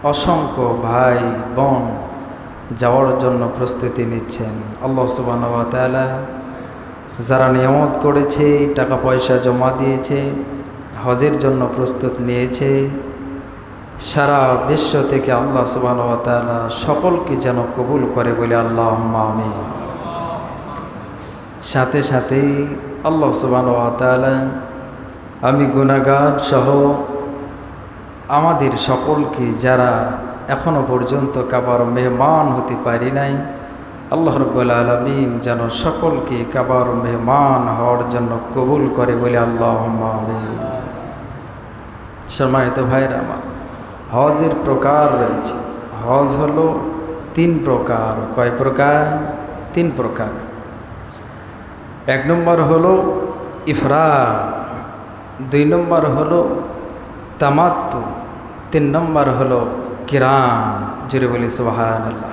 অসংখ্য ভাই বোন যাওয়ার জন্য প্রস্তুতি নিচ্ছেন। আল্লাহ সুবহানাহু ওয়া তাআলা যারা নিয়ামত করেছে, টাকা পয়সা জমা দিয়েছে, হজের জন্য প্রস্তুত নিয়েছে, সারা বিশ্ব থেকে আল্লাহ সুবহানাহু ওয়া তাআলা সকলকে যেন কবুল করে বলে আল্লাহুম্মা আমিন। সাথে সাথেই আল্লাহ সুবহানাহু ওয়া তাআলা আমি গুনাহগার সহ আমাদের সকলকে যারা এখনো পর্যন্ত কাবার মেহমান হতে পারি নাই, আল্লাহ রাব্বুল আলামিন যেন সকলকে কাবার মেহমান হওয়ার জন্য কবুল করে বলে আল্লাহুম্মা আমিন। সম্মানিত ভাইরা আমার, হজের প্রকার রয়েছে। হজ হলো 3 প্রকার। কয় প্রকার? 3 প্রকার। 1 নম্বর হলো ইফরাদ, 2 নম্বর হলো তামাত্তু, 3 নম্বর হলো কিরান। জোরে বলি সুবহানাল্লাহ।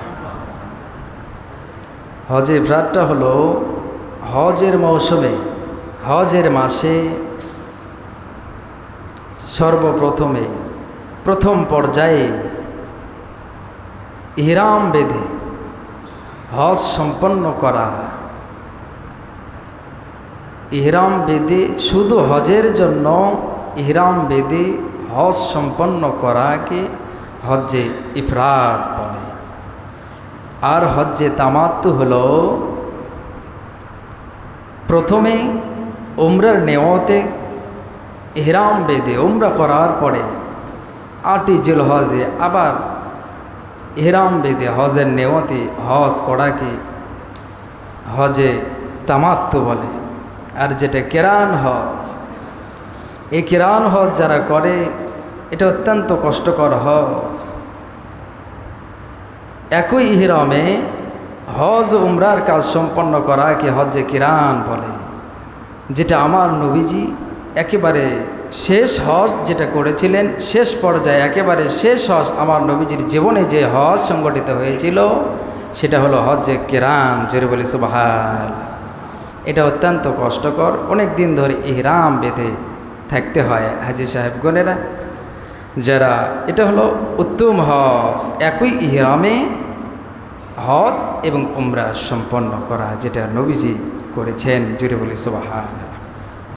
হজে ইফরাদটা হলো হজের মৌসুমে, হজের মাসে সর্বপ্রথমে প্রথম পর্যায়ে ইহরাম বেঁধে হজ সম্পন্ন করা। ইহরাম বেঁধে শুধু হজের জন্য ইহরাম বেঁধে হজ সম্পন্ন করাকে হজ্জে ইফরাদ বলে। আর হজ্জে তামাত্তু হলো প্রথমে উমরার নিয়তে ইহরাম বেঁধে উমরা করার পরে 8ই জিলহজে আবার ইহরাম বেঁধে হজের নিয়তে হজ করাকে হজে তামাত্তু বলে। আর যেটা কিরান হজ, এই কিরান হজ যারা করে এটা অত্যন্ত কষ্টকর হজ। একই ইহরামে হজ উমরার কাজ সম্পন্ন করাকে হজ্জে কিরান বলে। যেটা আমার নবীজি একেবারে শেষ হজ যেটা করেছিলেন, শেষ পর্যায়ে একেবারে শেষ হজ আমার নবীজির জীবনে যে হজ সংগঠিত হয়েছিল সেটা হলো হজ্জে কিরান। জোরে বলি সুবহানাল্লাহ। এটা অত্যন্ত কষ্টকর, অনেক দিন ধরে ইহরাম বেঁধে থাকতে হয় হাজী সাহেবগণেরা যারা। এটা হলো উত্তম হজ, একই ইহরামে হজ এবং উমরা সম্পন্ন করা, যেটা নবীজি করেছেন। জোরে বলি সুবহানাল্লাহ।